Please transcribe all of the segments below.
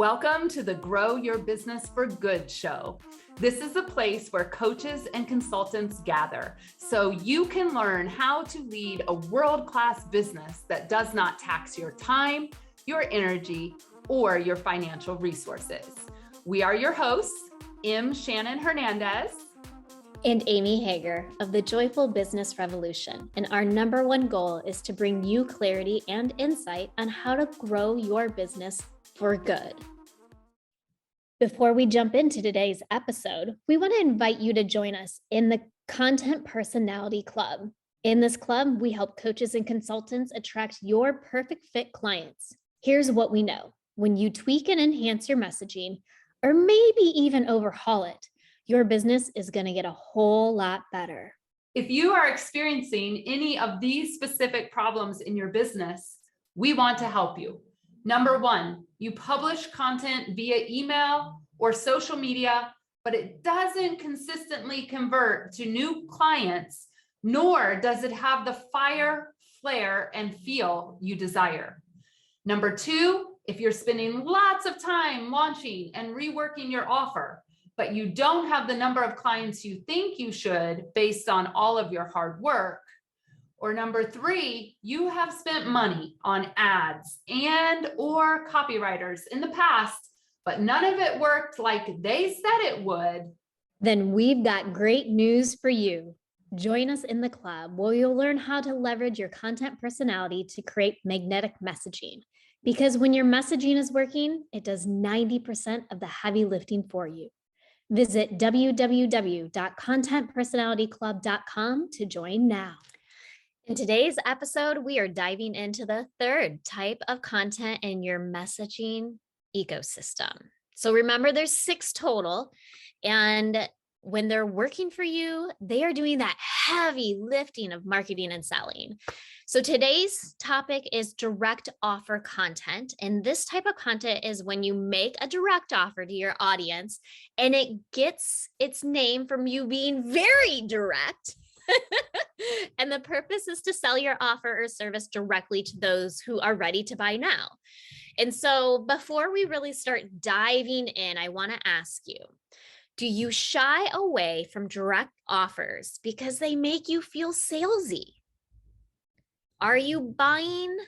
Welcome to the Grow Your Business for Good show. This is a place where coaches and consultants gather so you can learn how to lead a world-class business that does not tax your time, your energy, or your financial resources. We are your hosts, M. Shannon Hernandez and Amy Hager of the Joyful Business Revolution. And our number one goal is to bring you clarity and insight on how to grow your business for good. Before we jump into today's episode, we want to invite you to join us in the Content Personality Club. In this club, we help coaches and consultants attract your perfect fit clients. Here's what we know. When you tweak and enhance your messaging, or maybe even overhaul it, your business is going to get a whole lot better. If you are experiencing any of these specific problems in your business, we want to help you. Number one, you publish content via email or social media, but it doesn't consistently convert to new clients, nor does it have the fire, flair, and feel you desire. Number two, if you're spending lots of time launching and reworking your offer, but you don't have the number of clients you think you should based on all of your hard work. Or number three, you have spent money on ads and or copywriters in the past, but none of it worked like they said it would. Then we've got great news for you. Join us in the club where you'll learn how to leverage your content personality to create magnetic messaging. Because when your messaging is working, it does 90% of the heavy lifting for you. Visit www.contentpersonalityclub.com to join now. In today's episode, we are diving into the third type of content in your messaging ecosystem. So remember, there's 6 total, and when they're working for you, they are doing that heavy lifting of marketing and selling. So today's topic is direct offer content. And this type of content is when you make a direct offer to your audience and it gets its name from you being very direct. And the purpose is to sell your offer or service directly to those who are ready to buy now. And so before we really start diving in, I want to ask you, do you shy away from direct offers because they make you feel salesy? Are you burying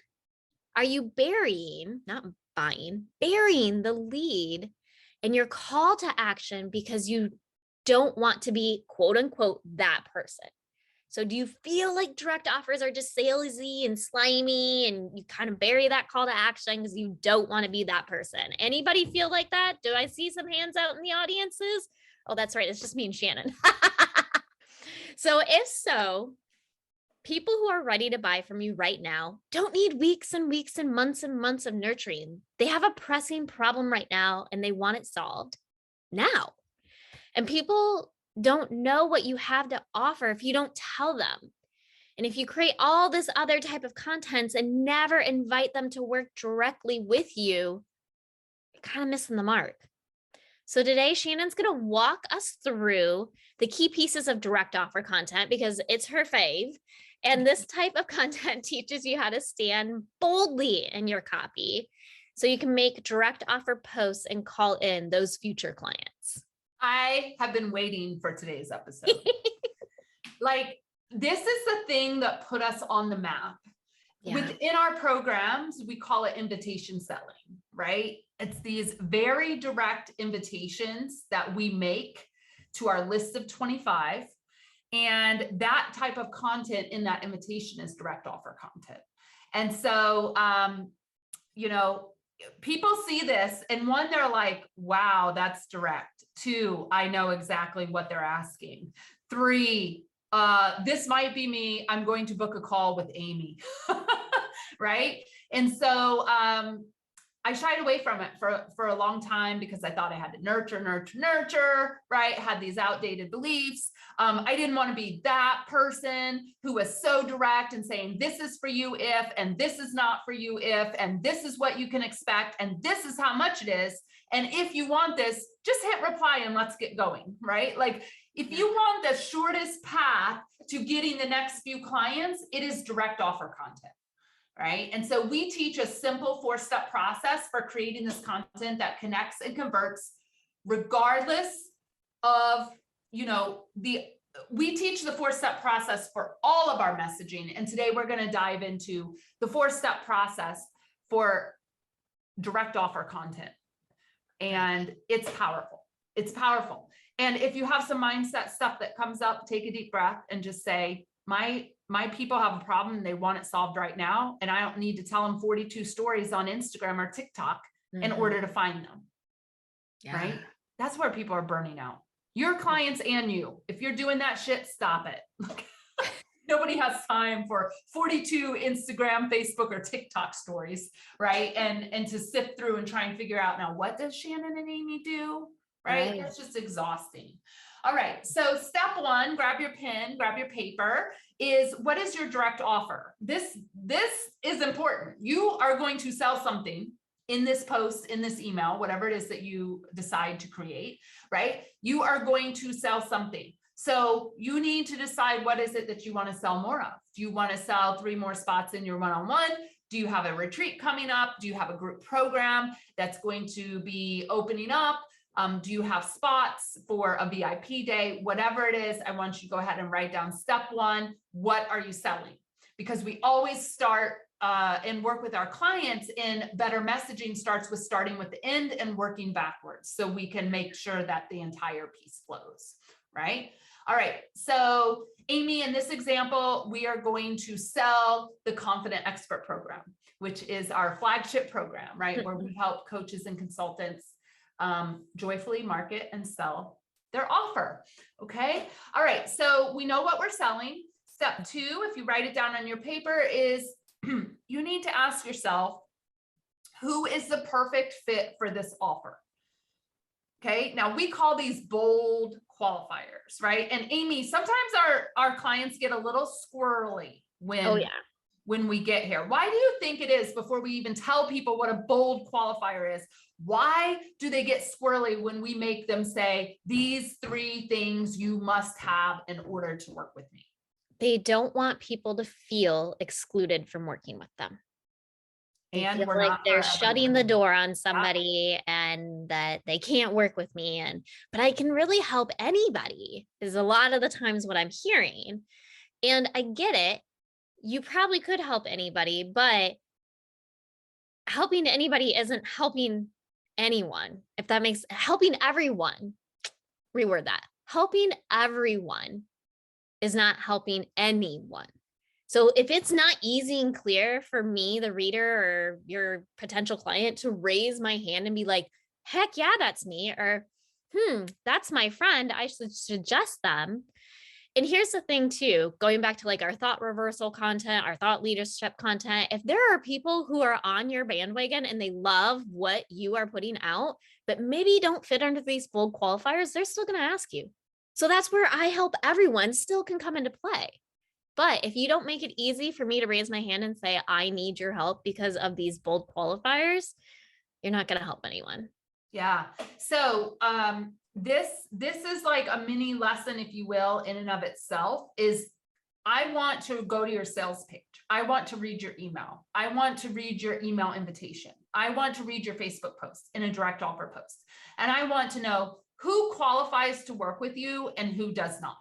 the lead in your call to action because you don't want to be quote unquote that person? So do you feel like direct offers are just salesy and slimy and you kind of bury that call to action because you don't want to be that person? Anybody feel like that? Do I see some hands out in the audiences? Oh, that's right. It's just me and Shannon. So if so, people who are ready to buy from you right now don't need weeks and weeks and months of nurturing. They have a pressing problem right now and they want it solved now. And people don't know what you have to offer if you don't tell them. And if you create all this other type of contents and never invite them to work directly with you, you're kind of missing the mark. So today, Shannon's going to walk us through the key pieces of direct offer content because it's her fave. And this type of content teaches you how to stand boldly in your copy so you can make direct offer posts and call in those future clients. I have been waiting for today's episode. This is the thing that put us on the map. Yeah. Within our programs, we call it invitation selling, right? It's these very direct invitations that we make to our list of 25. And that type of content in that invitation is direct offer content. And so, people see this and one, they're like, wow, that's direct. 2, I know exactly what they're asking. 3, this might be me. I'm going to book a call with Amy, right? And so I shied away from it for a long time because I thought I had to nurture, right? Had these outdated beliefs. I didn't want to be that person who was so direct and saying, this is for you if, and this is not for you if, and this is what you can expect, and this is how much it is. And if you want this, just hit reply and let's get going, right? Like if you want the shortest path to getting the next few clients, it is direct offer content. right? And so we teach a simple 4-step process for creating this content that connects and converts regardless of, we teach the 4-step process for all of our messaging. And today we're going to dive into the 4-step process for direct offer content. And it's powerful. It's powerful. And if you have some mindset stuff that comes up, take a deep breath and just say, my people have a problem and they want it solved right now. And I don't need to tell them 42 stories on Instagram or TikTok in order to find them. Yeah. Right? That's where people are burning out. Your clients and you. If you're doing that shit, stop it. Nobody has time for 42 Instagram, Facebook, or TikTok stories, right? And to sift through and try and figure out, now, what does Shannon and Amy do? Right? That's just exhausting. All right. So step 1, grab your pen, grab your paper, is what is your direct offer? This is important. You are going to sell something in this post, in this email, whatever it is that you decide to create, right? You are going to sell something. So you need to decide, what is it that you want to sell more of? Do you want to sell 3 more spots in your one-on-one? Do you have a retreat coming up? Do you have a group program that's going to be opening up? Do you have spots for a VIP day? Whatever it is, I want you to go ahead and write down step 1. What are you selling? Because we always start and work with our clients in better messaging starts with starting with the end and working backwards, so we can make sure that the entire piece flows, right? All right. So Amy, in this example, we are going to sell the Confident Expert Program, which is our flagship program, right? Where we help coaches and consultants joyfully market and sell their offer. Okay. All right. So we know what we're selling. Step 2, if you write it down on your paper, is you need to ask yourself, who is the perfect fit for this offer? Okay. Now we call these bold qualifiers, right? And Amy, sometimes our clients get a little squirrely when we get here. Why do you think it is, before we even tell people what a bold qualifier is? Why do they get squirrely when we make them say, these 3 things you must have in order to work with me? They don't want people to feel excluded from working with them. They And feel we're like not they're for shutting the everyone. door on somebody and that they can't work with me. But I can really help anybody, is a lot of the times what I'm hearing. And I get it. You probably could help anybody, but helping anybody isn't helping anyone. If that makes helping everyone, reword that. Helping everyone is not helping anyone. So if it's not easy and clear for me, the reader or your potential client, to raise my hand and be like, heck yeah, that's me, or that's my friend, I should suggest them. And here's the thing too, going back to like our thought reversal content, our thought leadership content, if there are people who are on your bandwagon and they love what you are putting out, but maybe don't fit under these bold qualifiers, they're still going to ask you. So that's where I help everyone still can come into play. But if you don't make it easy for me to raise my hand and say, I need your help because of these bold qualifiers, you're not going to help anyone. Yeah. So this is like a mini lesson, if you will, in and of itself. Is I want to go to your sales page. I want to read your email. I want to read your email invitation. I want to read your Facebook post in a direct offer post. And I want to know who qualifies to work with you and who does not.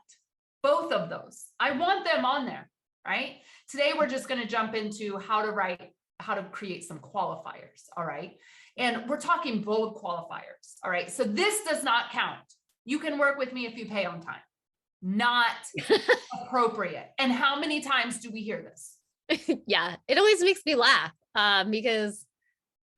Both of those. I want them on there, right? Today, we're just going to jump into how to create some qualifiers. All right. And we're talking bold qualifiers. All right. So this does not count. You can work with me if you pay on time. Not appropriate. And how many times do we hear this? Yeah. It always makes me laugh because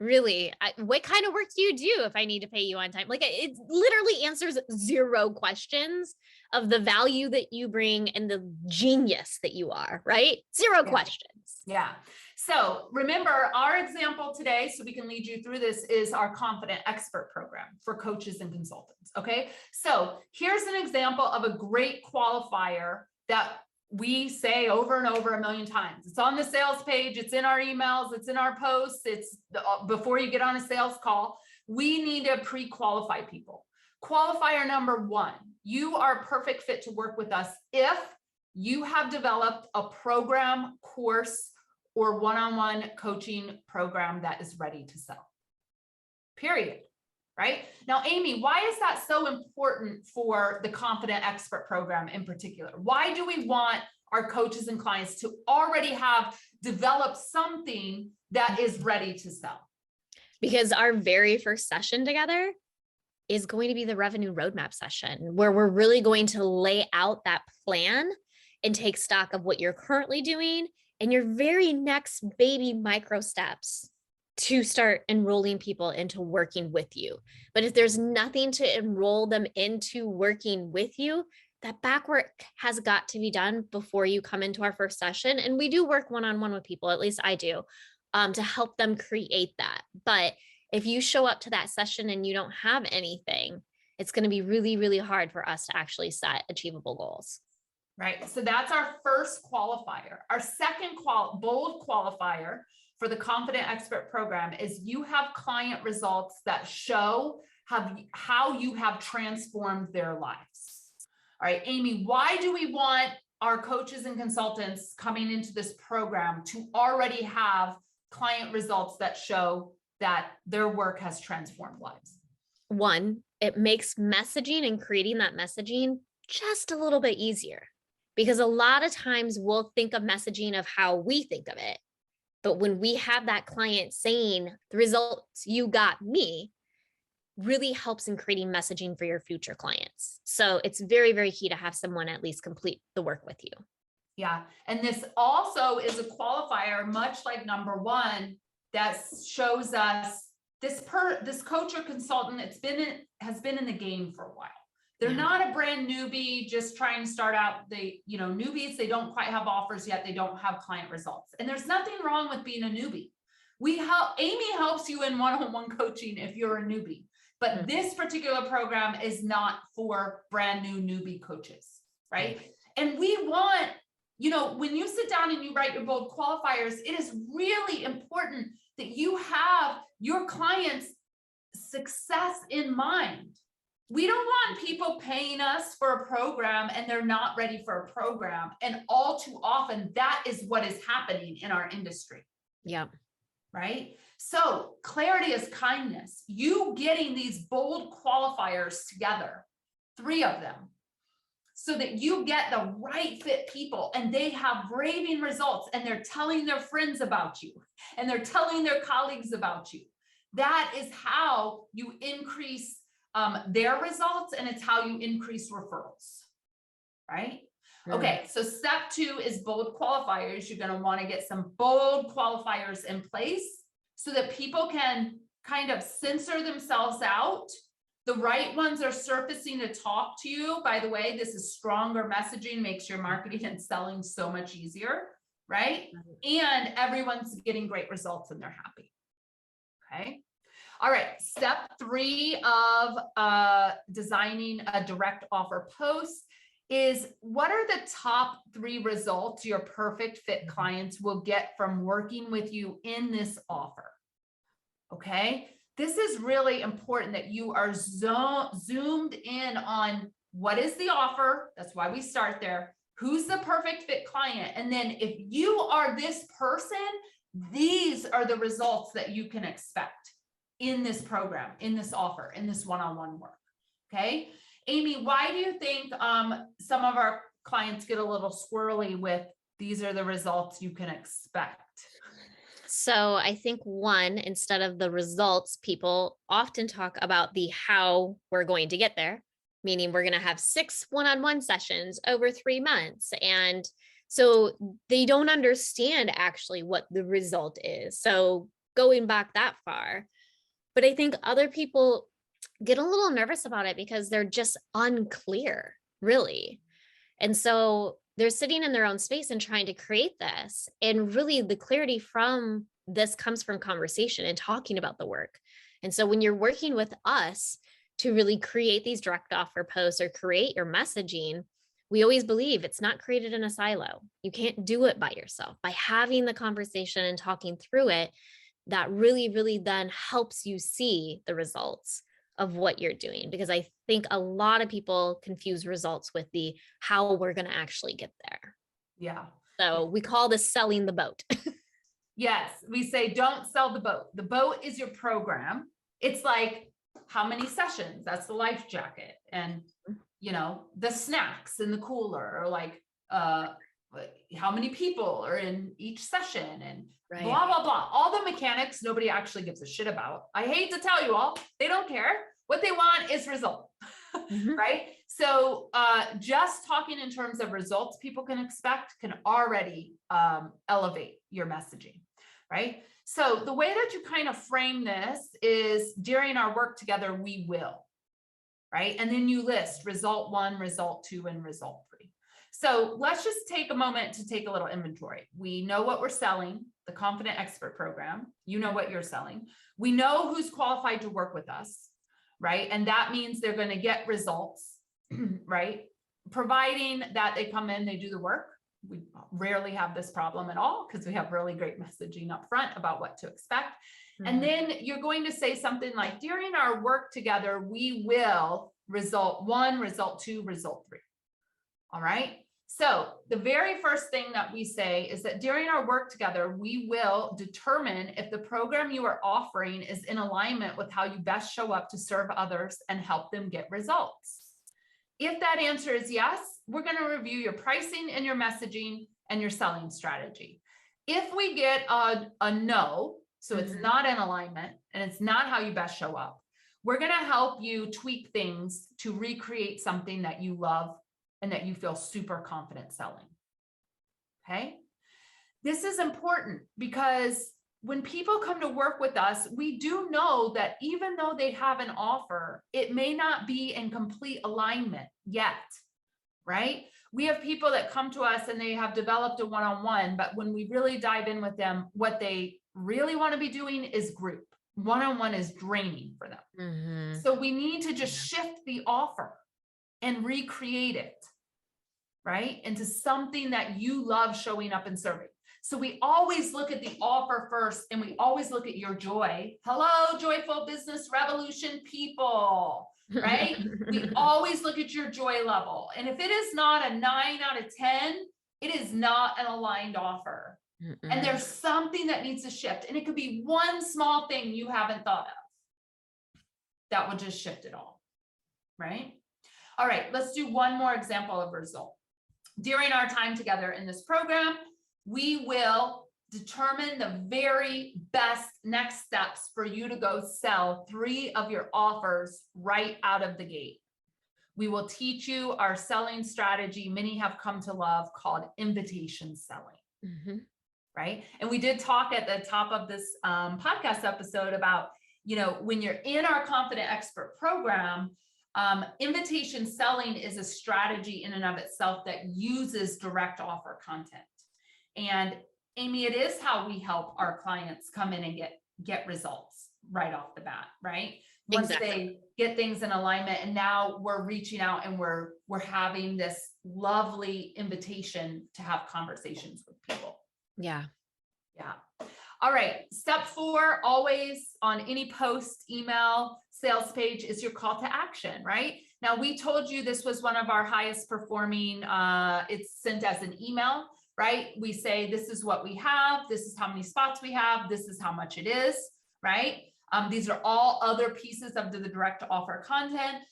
really, what kind of work do you do if I need to pay you on time? Like, it literally answers 0 questions of the value that you bring and the genius that you are, right? 0 questions. Yeah. So remember, our example today, so we can lead you through this, is our Confident Expert Program for coaches and consultants. Okay. So here's an example of a great qualifier that we say over and over 1,000,000 times. It's on the sales page. It's in our emails. It's in our posts. It's before you get on a sales call. We need to pre-qualify people. Qualifier number 1, you are a perfect fit to work with us if you have developed a program, course, or one-on-one coaching program that is ready to sell. Period. Right? Now, Amy, why is that so important for the Confident Expert program in particular? Why do we want our coaches and clients to already have developed something that is ready to sell? Because our very first session together is going to be the revenue roadmap session, where we're really going to lay out that plan and take stock of what you're currently doing and your very next baby micro steps to start enrolling people into working with you. But if there's nothing to enroll them into working with you, that back work has got to be done before you come into our first session. And we do work one-on-one with people, at least I do, to help them create that. But if you show up to that session and you don't have anything, it's going to be really, really hard for us to actually set achievable goals. Right. So that's our first qualifier. Our second bold qualifier for the Confident Expert program is you have client results that show how you have transformed their lives. All right, Amy, why do we want our coaches and consultants coming into this program to already have client results that show that their work has transformed lives? One, it makes messaging and creating that messaging just a little bit easier, because a lot of times we'll think of messaging of how we think of it. But when we have that client saying the results you got me, really helps in creating messaging for your future clients. So it's very, very key to have someone at least complete the work with you. Yeah. And this also is a qualifier, much like number one, that shows us this coach or consultant has been in the game for a while. They're not a brand newbie, just trying to start out. Newbies, they don't quite have offers yet. They don't have client results. And there's nothing wrong with being a newbie. Amy helps you in one-on-one coaching if you're a newbie, but this particular program is not for brand new newbie coaches, right? And we want, when you sit down and you write your bold qualifiers, it is really important that you have your clients' success in mind. We don't want people paying us for a program and they're not ready for a program. And all too often, that is what is happening in our industry. Yeah. Right? So clarity is kindness. You getting these bold qualifiers together, 3 of them, so that you get the right fit people and they have raving results and they're telling their friends about you and they're telling their colleagues about you. That is how you increase their results, and it's how you increase referrals, right? Okay, so step 2 is bold qualifiers. You're going to want to get some bold qualifiers in place so that people can kind of censor themselves out. The right ones are surfacing to talk to you. By the way, this is stronger messaging, makes your marketing and selling so much easier, right? And everyone's getting great results and they're happy. Okay. All right, step 3 of designing a direct offer post is, what are the top 3 results your perfect fit clients will get from working with you in this offer? Okay, this is really important that you are zoomed in on what is the offer. That's why we start there. Who's the perfect fit client? And then if you are this person, these are the results that you can expect in this program, in this offer, in this one-on-one work. Okay. Amy, why do you think some of our clients get a little squirrely with these are the results you can expect? So I think one, instead of the results, people often talk about the how we're going to get there, meaning we're going to have 6 one-on-one sessions over 3 months. And so they don't understand actually what the result is. So going back that far, but I think other people get a little nervous about it because they're just unclear, really. And so they're sitting in their own space and trying to create this. And really the clarity from this comes from conversation and talking about the work. And so when you're working with us to really create these direct offer posts or create your messaging, we always believe it's not created in a silo. You can't do it by yourself. By having the conversation and talking through it, that really, really then helps you see the results of what you're doing. Because I think a lot of people confuse results with the how we're going to actually get there. Yeah. So we call this selling the boat. Yes, we say don't sell the boat. The boat is your program. It's like how many sessions? That's the life jacket. And the snacks in the cooler, or like how many people are in each session, and Right. blah, blah, blah. All the mechanics nobody actually gives a shit about. I hate to tell you all, they don't care. What they want is result, right? So just talking in terms of results people can expect can already elevate your messaging, right? So the way that you kind of frame this is during our work together, we will, right? And then you list result 1, result 2, and result 3. So let's just take a moment to take a little inventory. We know what we're selling, the Confident Expert Program. You know what you're selling. We know who's qualified to work with us, right? And that means they're going to get results, right? Providing that they come in, they do the work. We rarely have this problem at all because we have really great messaging up front about what to expect. And then you're going to say something like, during our work together, we will result 1, result 2, result 3. All right. So the very first thing that we say is that during our work together, we will determine if the program you are offering is in alignment with how you best show up to serve others and help them get results. If that answer is yes, we're going to review your pricing and your messaging and your selling strategy. If we get a no, so it's not in alignment and it's not how you best show up, we're going to help you tweak things to recreate something that you love and that you feel super confident selling. Okay. This is important because when people come to work with us, we do know that even though they have an offer, it may not be in complete alignment yet, right? We have people that come to us and they have developed a one-on-one, but when we really dive in with them, what they really want to be doing is group. One-on-one is draining for them. So we need to just shift the offer and recreate it, right, into something that you love showing up and serving. So we always look at the offer first, and we always look at your joy. Hello, joyful business revolution people, right? We always look at your joy level. And if it is not a 9 out of 10, it is not an aligned offer. And there's something that needs to shift. And it could be one small thing you haven't thought of that would just shift it all, right? All right, let's do one more example of result. During our time together in this program, we will determine the very best next steps for you to go sell 3 of your offers right out of the gate. We will teach you our selling strategy many have come to love called invitation selling, right? And we did talk at the top of this podcast episode about, when you're in our Confident Expert Program, invitation selling is a strategy in and of itself that uses direct offer content. And Amy, it is how we help our clients come in and get results right off the bat, right? Once they get things in alignment, and now we're reaching out and we're having this lovely invitation to have conversations with people. Yeah. All right. Step 4, always on any post, email, sales page is your call to action, right? Now, we told you this was one of our highest performing, it's sent as an email, right? We say, this is what we have. This is how many spots we have. This is how much it is, right? These are all other pieces of the direct offer content.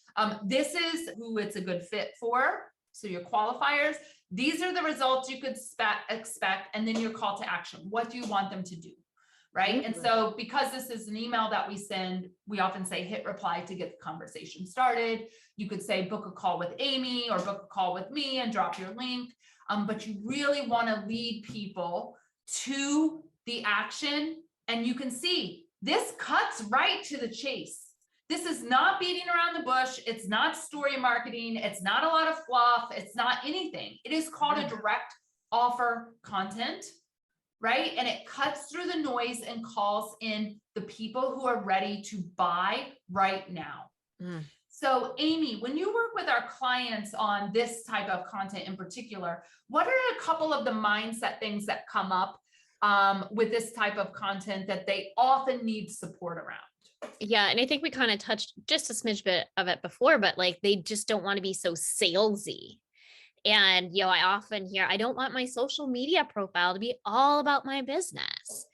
This is who it's a good fit for. So your qualifiers, these are the results you could expect. And then your call to action. What do you want them to do? Right. And so because this is an email that we send, we often say hit reply to get the conversation started. You could say book a call with Amy or book a call with me and drop your link. But you really want to lead people to the action. And you can see this cuts right to the chase. This is not beating around the bush. It's not story marketing. It's not a lot of fluff. It's not anything. It is called a direct offer content, right? And it cuts through the noise and calls in the people who are ready to buy right now. So Amy, when you work with our clients on this type of content in particular, what are a couple of the mindset things that come up with this type of content that they often need support around? Yeah. And I think we kind of touched just a smidge bit of it before, but like, they just don't want to be so salesy. And, I often hear, I don't want my social media profile to be all about my business.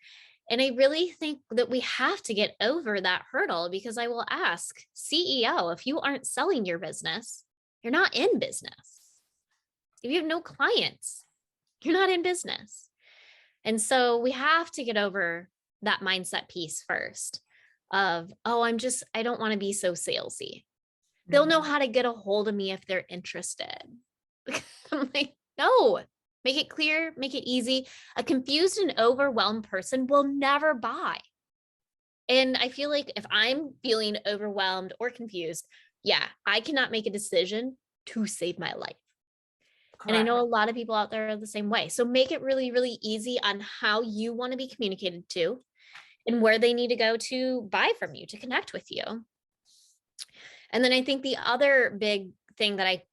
And I really think that we have to get over that hurdle, because I will ask, CEO, if you aren't selling your business, you're not in business. If you have no clients, you're not in business. And so we have to get over that mindset piece first of, oh, I don't want to be so salesy. They'll know how to get a hold of me if they're interested. I'm like, no, make it clear, make it easy. A confused and overwhelmed person will never buy. And I feel like if I'm feeling overwhelmed or confused, I cannot make a decision to save my life. Correct. And I know a lot of people out there are the same way. So make it really, really easy on how you want to be communicated to and where they need to go to buy from you, to connect with you. And then I think the other big thing that I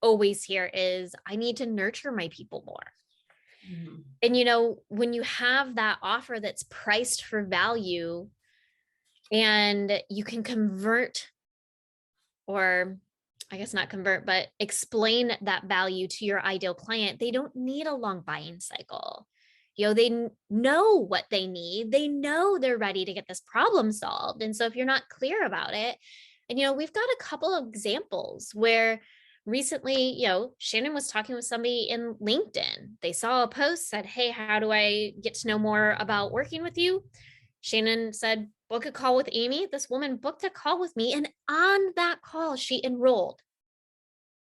always hear is, I need to nurture my people more. Mm-hmm. And, when you have that offer that's priced for value and you can convert, or I guess not convert, but explain that value to your ideal client, they don't need a long buying cycle. They know what they need. They know they're ready to get this problem solved. And so if you're not clear about it, and, we've got a couple of examples where recently, Shannon was talking with somebody in LinkedIn. They saw a post, said, hey, how do I get to know more about working with you? Shannon said, book a call with Amy. This woman booked a call with me. And on that call, she enrolled.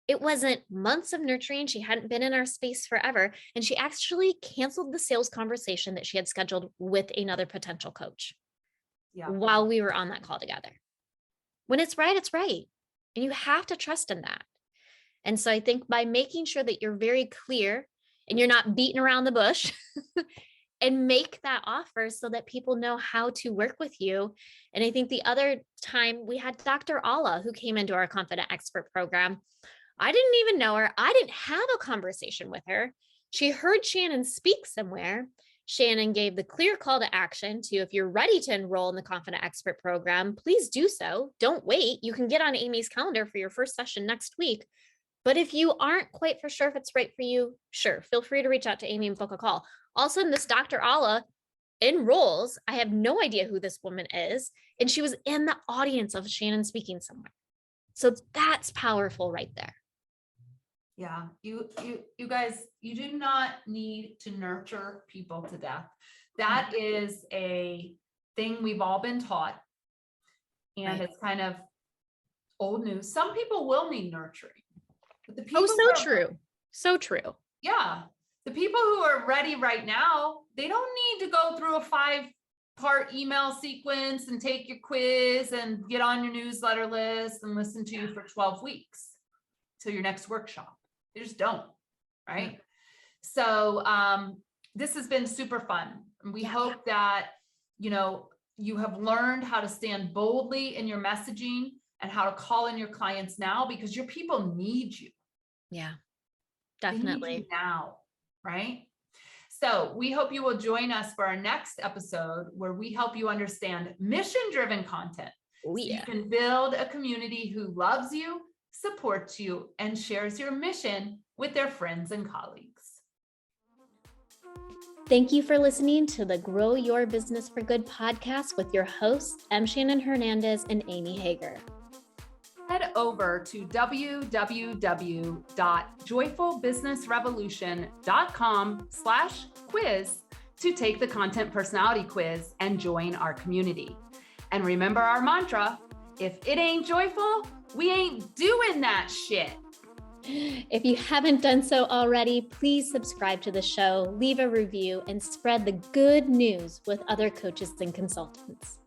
It wasn't months of nurturing. She hadn't been in our space forever. And she actually canceled the sales conversation that she had scheduled with another potential coach while we were on that call together. When it's right, it's right. And you have to trust in that. And so I think by making sure that you're very clear and you're not beating around the bush and make that offer so that people know how to work with you. And I think the other time we had Dr. Alla, who came into our Confident Expert program. I didn't even know her. I didn't have a conversation with her. She heard Shannon speak somewhere. Shannon gave the clear call to action to, if you're ready to enroll in the Confident Expert program, please do so. Don't wait. You can get on Amy's calendar for your first session next week. But if you aren't quite for sure if it's right for you, sure, feel free to reach out to Amy and book a call. All of a sudden, this Dr. Alla enrolls. I have no idea who this woman is. And she was in the audience of Shannon speaking somewhere. So that's powerful right there. Yeah, you guys, you do not need to nurture people to death. That is a thing we've all been taught. And It's kind of old news. Some people will need nurturing. But the people true. So true. Yeah. The people who are ready right now, they don't need to go through a 5-part email sequence and take your quiz and get on your newsletter list and listen to you for 12 weeks till your next workshop. They just don't, right? So this has been super fun. We hope that, you have learned how to stand boldly in your messaging and how to call in your clients now, because your people need you. Yeah, definitely. They need you now, right? So we hope you will join us for our next episode, where we help you understand mission-driven content. So you can build a community who loves you, supports you, and shares your mission with their friends and colleagues. Thank you for listening to the Grow Your Business for Good podcast with your hosts, M. Shannon Hernandez and Amy Hager. Head over to www.joyfulbusinessrevolution.com/quiz to take the content personality quiz and join our community. And remember our mantra, if it ain't joyful, we ain't doing that shit. If you haven't done so already, please subscribe to the show, leave a review, and spread the good news with other coaches and consultants.